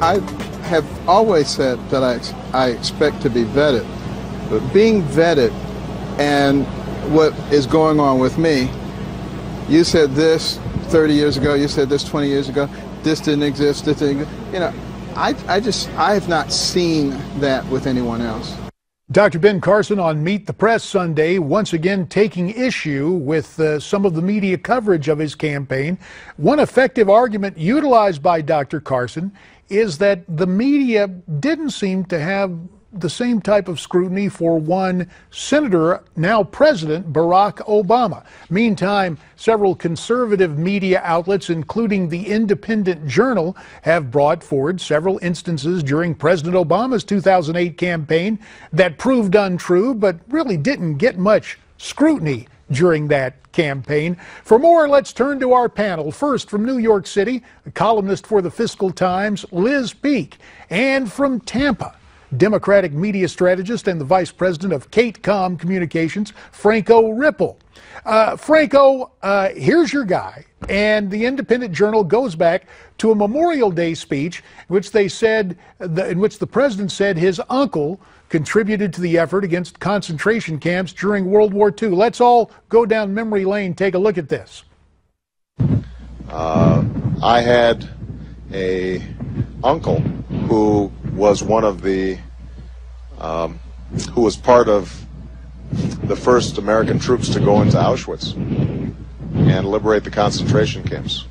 I have always said that I expect to be vetted, but being vetted and what is going on with me, you said this 30 years ago, you said this 20 years ago, this didn't exist, this didn't, you know, I have not seen that with anyone else. Dr. Ben Carson on Meet the Press Sunday, once again taking issue with some of the media coverage of his campaign. One effective argument utilized by Dr. Carson is that the media didn't seem to have the same type of scrutiny for one Senator, now President Barack Obama. Meantime, several conservative media outlets, including the Independent Journal, have brought forward several instances during President Obama's 2008 campaign that proved untrue, but really didn't get much scrutiny during that campaign. For more, let's turn to our panel. First, from New York City, a columnist for the Fiscal Times, Liz Peek, and from Tampa, Democratic media strategist and the vice president of KateCom Communications, Franco Ripple. Franco, here's your guy. And the Independent Journal goes back to a Memorial Day speech in which the president said his uncle contributed to the effort against concentration camps during World War II. Let's all go down memory lane, take a look at this. I had a uncle who was one of the who was part of the first American troops to go into Auschwitz and liberate the concentration camps.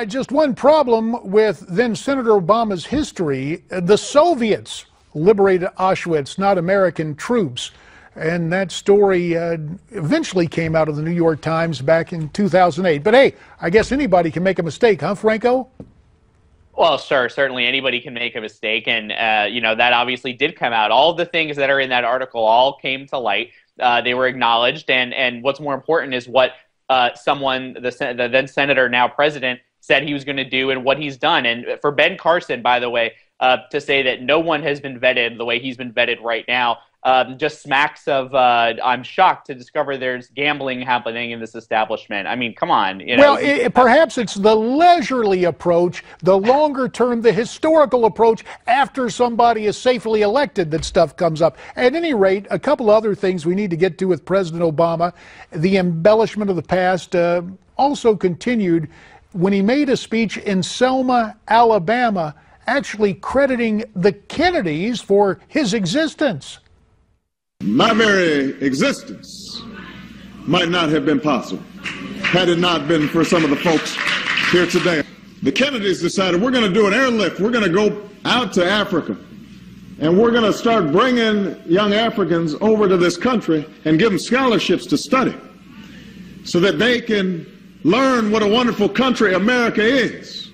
Just one problem with then Senator Obama's history. The Soviets liberated Auschwitz, not American troops. And that story eventually came out of the New York Times back in 2008. But hey, I guess anybody can make a mistake, huh, Franco? Well, sure. Certainly anybody can make a mistake. And, you know, that obviously did come out. All the things that are in that article all came to light. They were acknowledged. And what's more important is what the then senator, now president, said he was going to do and what he's done. And for Ben Carson, by the way, to say that no one has been vetted the way he's been vetted right now, just smacks of, I'm shocked to discover there's gambling happening in this establishment. I mean, come on. You know. Well, perhaps it's the leisurely approach, the longer term, the historical approach after somebody is safely elected that stuff comes up. At any rate, a couple other things we need to get to with President Obama. The embellishment of the past also continued when he made a speech in Selma, Alabama, actually crediting the Kennedys for his existence. My very existence might not have been possible had it not been for some of the folks here today. The Kennedys decided we're going to do an airlift. We're going to go out to Africa, and we're going to start bringing young Africans over to this country and give them scholarships to study so that they can learn what a wonderful country America is.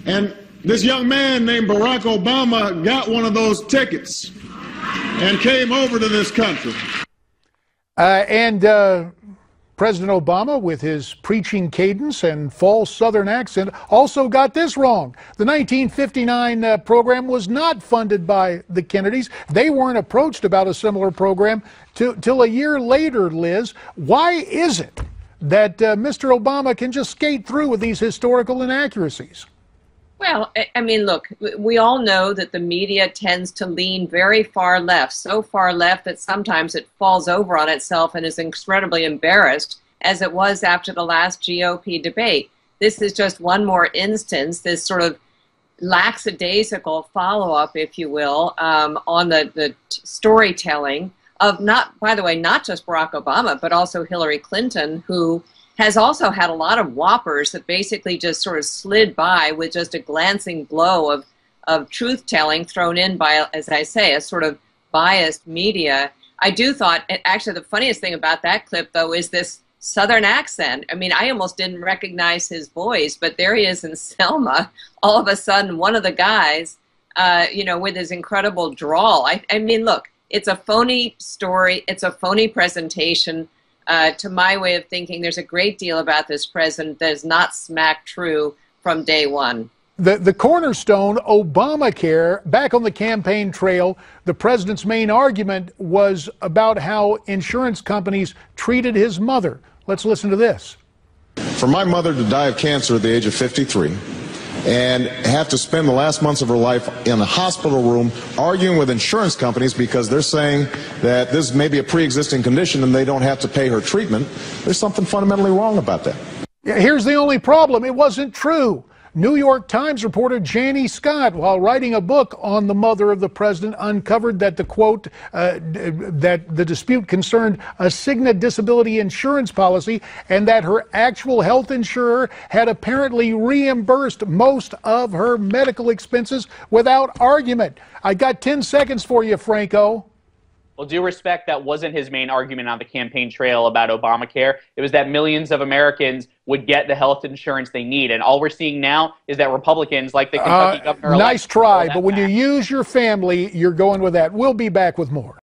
And this young man named Barack Obama got one of those tickets and came over to this country. President Obama, with his preaching cadence and false Southern accent, also got this wrong. The 1959 program was not funded by the Kennedys. They weren't approached about a similar program till a year later, Liz. Why is it that Mr. Obama can just skate through with these historical inaccuracies? Well, I mean, look, we all know that the media tends to lean very far left, so far left that sometimes it falls over on itself and is incredibly embarrassed, as it was after the last GOP debate. This is just one more instance, this sort of lackadaisical follow-up, if you will, on the storytelling of by the way, not just Barack Obama, but also Hillary Clinton, who has also had a lot of whoppers that basically just sort of slid by with just a glancing blow of truth-telling thrown in by, as I say, a sort of biased media. I do thought, actually the funniest thing about that clip, though, is this Southern accent. I mean, I almost didn't recognize his voice, but there he is in Selma. All of a sudden, one of the guys, you know, with his incredible drawl. I mean, look, it's a phony story. It's a phony presentation. To my way of thinking, there's a great deal about this president that is not smack true from day one. The cornerstone, Obamacare, back on the campaign trail, the president's main argument was about how insurance companies treated his mother. Let's listen to this. For my mother to die of cancer at the age of 53, and have to spend the last months of her life in a hospital room arguing with insurance companies because they're saying that this may be a pre-existing condition and they don't have to pay her treatment. There's something fundamentally wrong about that. Yeah, here's the only problem. It wasn't true. New York Times reporter Janie Scott, while writing a book on the mother of the president, uncovered that the quote, that the dispute concerned a Cigna disability insurance policy and that her actual health insurer had apparently reimbursed most of her medical expenses without argument. I got 10 seconds for you, Franco. Well, due respect, that wasn't his main argument on the campaign trail about Obamacare. It was that millions of Americans would get the health insurance they need. And all we're seeing now is that Republicans, like the Kentucky governor... Nice try, but when you use your family, you're going with that. We'll be back with more.